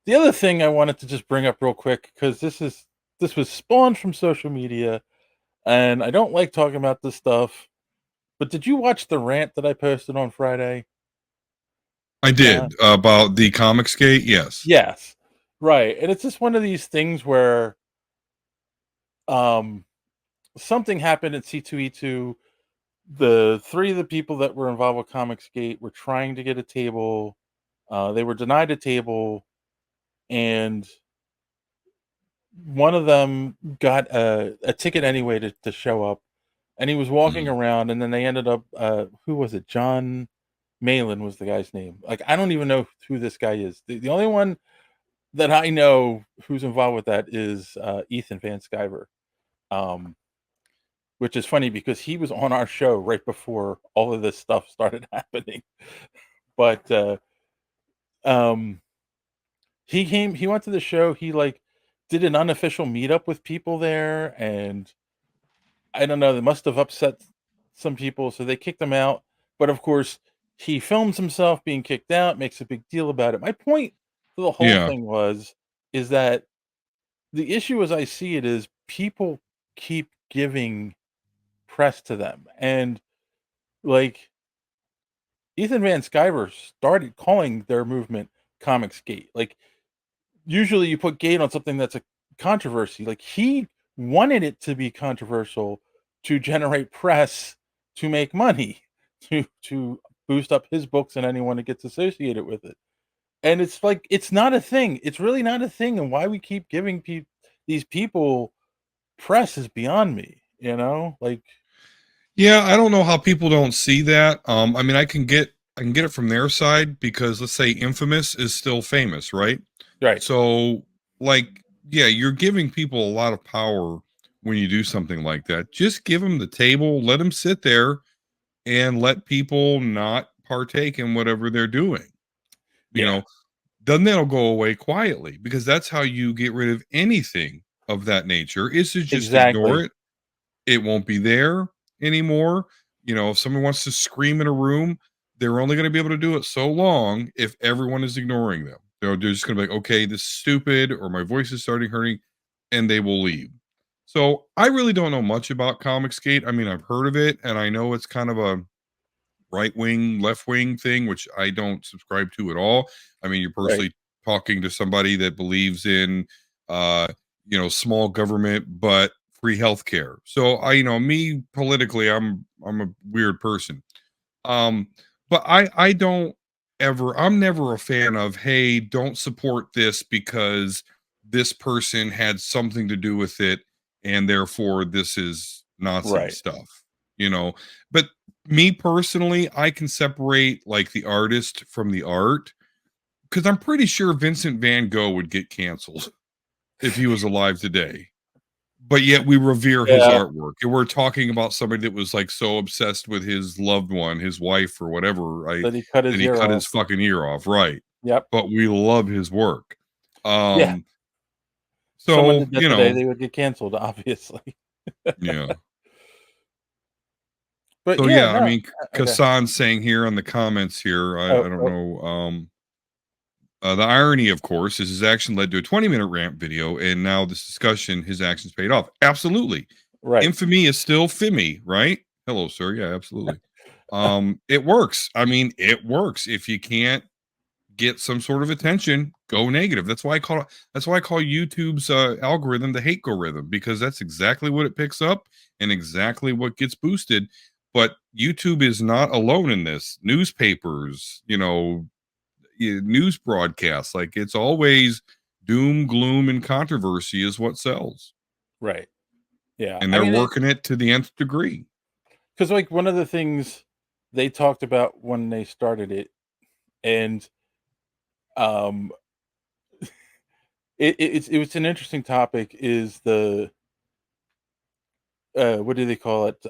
The other thing I wanted to just bring up real quick, because this was spawned from social media, and I don't like talking about this stuff. But did you watch the rant that I posted on Friday? I did about the Comicsgate. Yes. Yes. Right. And it's just one of these things where um something happened at C2E2. The three of the people that were involved with Comicsgate were trying to get a table. They were denied a table, and one of them got a ticket anyway to show up, and he was walking Mhm. around, and then they ended up who was it? John Malin was the guy's name. Like, I don't even know who this guy is. The only one that I know who's involved with that is Ethan Van Sciver. Um, which is funny because he was on our show right before all of this stuff started happening. But um he went to the show, he like did an unofficial meetup with people there, and I don't know, they must have upset some people, so they kicked him out. But of course, he films himself being kicked out, makes a big deal about it. My point to the whole Yeah. thing was is that the issue as I see it is people keep giving press to them. And like Ethan Van Sciver started calling their movement Comics Gate. Like, usually you put gate on something that's a controversy. Like, he wanted it to be controversial to generate press, to make money, to boost up his books and anyone that gets associated with it. And it's like it's not a thing. It's really not a thing. And why we keep giving these people press is beyond me. You know, like Yeah, I don't know how people don't see that. I mean, I can get it from their side because let's say Infamous is still famous, right? right, So, like, yeah, you're giving people a lot of power when you do something like that. Just give them the table, let them sit there, and let people not partake in whatever they're doing. You yeah, know, then that'll go away quietly because that's how you get rid of anything of that nature is to just ignore exactly, it. It won't be there anymore. If someone wants to scream in a room, they're only going to be able to do it so long if everyone is ignoring them. They're just going to be like, okay, this is stupid, or my voice is starting hurting, and they will leave. So I really don't know much about Comicsgate. I mean, I've heard of it, and I know it's kind of a right wing, left wing thing, which I don't subscribe to at all. I mean, you're right, personally talking to somebody that believes in, uh, small government but free healthcare. So me politically, I'm a weird person. Um, but I don't ever. I'm never a fan of, hey, don't support this because this person had something to do with it, and therefore this is Nazi right, stuff. You know, but me personally, I can separate like the artist from the art because I'm pretty sure Vincent Van Gogh would get canceled if he was alive today. But yet we revere his yeah. artwork, and we're talking about somebody that was like so obsessed with his loved one, his wife or whatever, right? That he cut That his he ear cut off. his fucking ear off, right? Yep. But we love his work. Yeah. Um, Someone so did that today, they would get canceled, obviously. yeah. But So yeah, yeah, I no. mean, Okay. Kassan's saying here on the comments here, Oh, I don't oh, know. The irony, of course, is his action led to a 20-minute rant video, and now this discussion, his actions paid off. Absolutely. right, Infamy is still Fimmy, right? Hello, sir. Yeah, absolutely. It works. I mean, it works. If you can't get some sort of attention, go negative. That's why I call YouTube's algorithm the hate algorithm, because that's exactly what it picks up and exactly what gets boosted. But YouTube is not alone in this. Newspapers, news broadcasts, like it's always doom, gloom, and controversy is what sells. right. Yeah. And I they're mean, working it to the nth degree. because like one of the things they talked about when they started it, and um, it was an interesting topic. Is the what do they call it?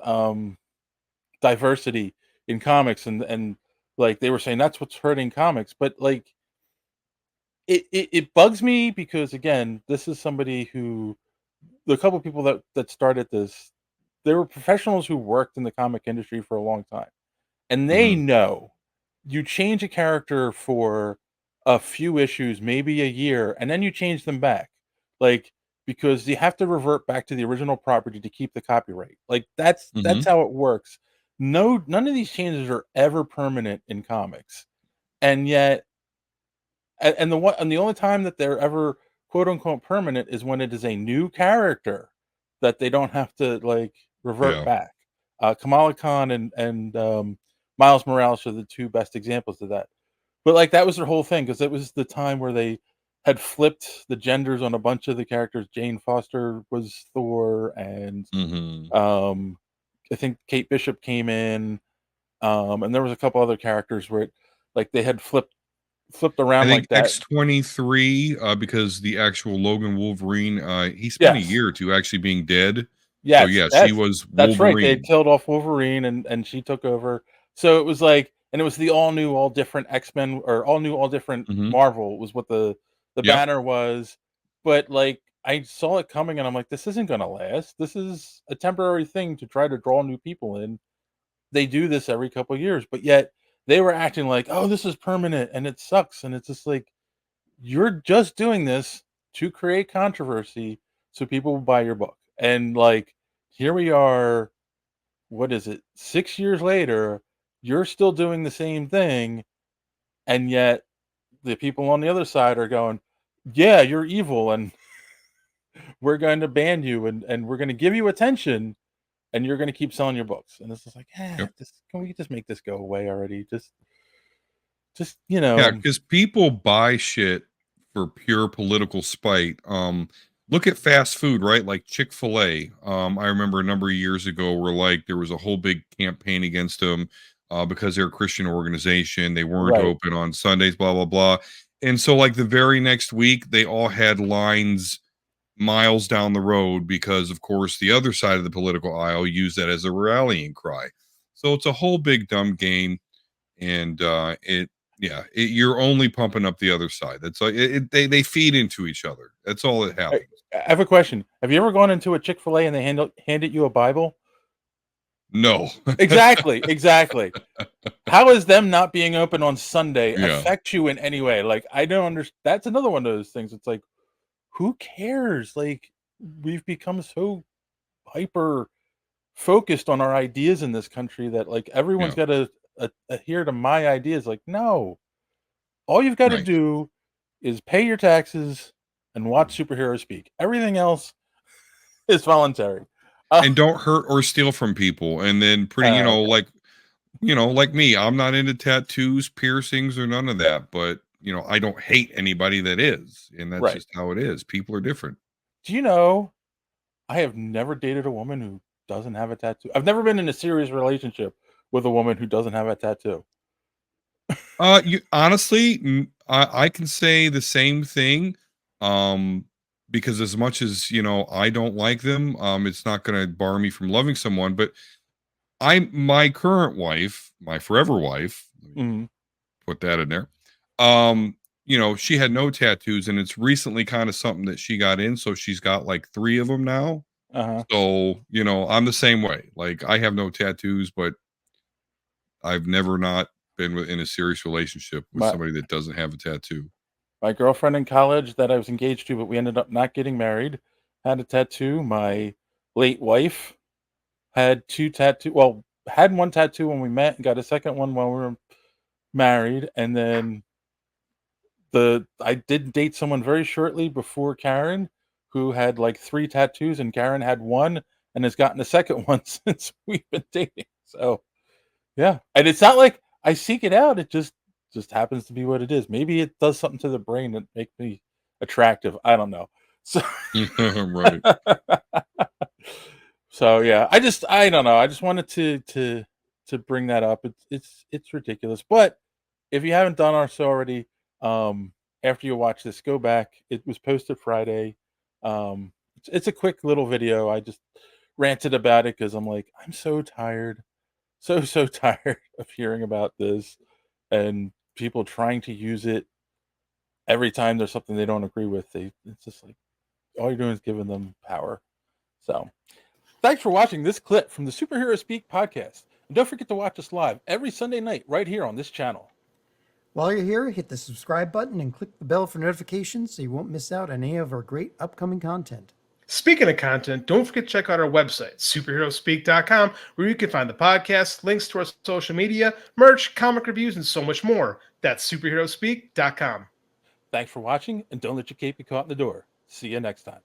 Diversity in comics, and like they were saying that's what's hurting comics, but like it bugs me because again, this is somebody who the couple people that started this, they were professionals who worked in the comic industry for a long time, and they Mhm. know you change a character for a few issues, maybe a year, and then you change them back. Like, because you have to revert back to the original property to keep the copyright. Like that's Hmm. how it works. No, none of these changes are ever permanent in comics. And yet and the only time that they're ever quote unquote permanent is when it is a new character that they don't have to like revert Yeah. back. Kamala Khan and Miles Morales are the two best examples of that. But like that was their whole thing because it was the time where they had flipped the genders on a bunch of the characters. Jane Foster was Thor, and Hmm. um, I think Kate Bishop came in, and there was a couple other characters where like they had flipped I around think like that. X-23, because the actual Logan Wolverine, he spent a Yes. year or 2 actually being dead. So, Yes, yeah, she was that's right, they had Wolverine. killed off Wolverine and she took over. So it was like and it was the all new, all different X-Men or all new, all different Mhm. Marvel was what the Yep. banner was. But, like, I saw it coming and I'm like, "This isn't gonna last. This is a temporary thing to try to draw new people in." They do this every couple years, but yet they were acting like, "Oh, this is permanent and it sucks." And it's just like, "You're just doing this to create controversy so people will buy your book." And, like, here we are, what is it, 6 years later, you're still doing the same thing, and yet the people on the other side are going, "Yeah, you're evil, and we're going to ban you, and we're gonna give you attention, and you're gonna keep selling your books." And it's just like, Yep. just can we just make this go away already?" Just, Yeah, because people buy shit for pure political spite. Look at fast food, right? Like Chick-fil-A. I remember a number of years ago where like there was a whole big campaign against them because they're a Christian organization. They weren't right. open on Sundays, blah, blah, blah. And so like the very next week, they all had lines miles down the road because of course the other side of the political aisle used that as a rallying cry. So it's a whole big dumb game, and you're only pumping up the other side. That's like they feed into each other. That's all that I happens. I have a question. Have you ever gone into a Chick-fil-A and they handed you a Bible? No. Exactly, exactly. How is them not being open on Sunday Yeah. affect you in any way? Like, I don't understand. That's another one of those things. It's like, who cares? Like, we've become so hyper focused on our ideas in this country that like everyone's Yeah. got to adhere to my ideas. Like, no, all you've got to Right. do is pay your taxes and watch superheroes speak. Everything else is voluntary. Uh, And don't hurt or steal from people. And then pretty, okay, like me, I'm not into tattoos, piercings, or none of that. But I don't hate anybody that is, and that's right. just how it is. People are different. Do you know I have never dated a woman who doesn't have a tattoo. I've never been in a serious relationship with a woman who doesn't have a tattoo. You honestly, I can say the same thing. Um, because as much as I don't like them, it's not going to bar me from loving someone. But my current wife, my forever wife, let me Mhm. put that in there. She had no tattoos, and it's recently kind of something that she got in. So she's got like 3 of them now. Uh-huh. So I'm the same way. Like I have no tattoos, but I've never not been in a serious relationship with My somebody that doesn't have a tattoo. my girlfriend in college that I was engaged to, but we ended up not getting married, had a tattoo. My late wife had 2 tattoo well, had 1 tattoo when we met and got a second one while we were married, and then the I did date someone very shortly before Karen who had, like, 3 tattoos, and Karen had 1 and has gotten a second one since we've been dating. So yeah, and it's not like I seek it out, it just happens to be what it is. Maybe it does something to the brain that makes me attractive, I don't know. So Right. so, yeah, I don't know, I just wanted to bring that up. It's ridiculous, but if you haven't done so already, after you watch this, go back. It was posted Friday. It's a quick little video. I just ranted about it because 'cause I'm like, "I'm so tired. So tired of hearing about this and people trying to use it every time there's something they don't agree with. It's just like all you're doing is giving them power. So, thanks for watching this clip from the Superhero Speak podcast. And don't forget to watch us live every Sunday night right here on this channel. While you're here, hit the subscribe button and click the bell for notifications so you won't miss out on any of our great upcoming content. Speaking of content, don't forget to check out our website, superheroespeak.com, where you can find the podcast, links to our social media, merch, comic reviews, and so much more. That's superheroespeak.com. Thanks for watching, and don't let your cape be caught in the door. See you next time.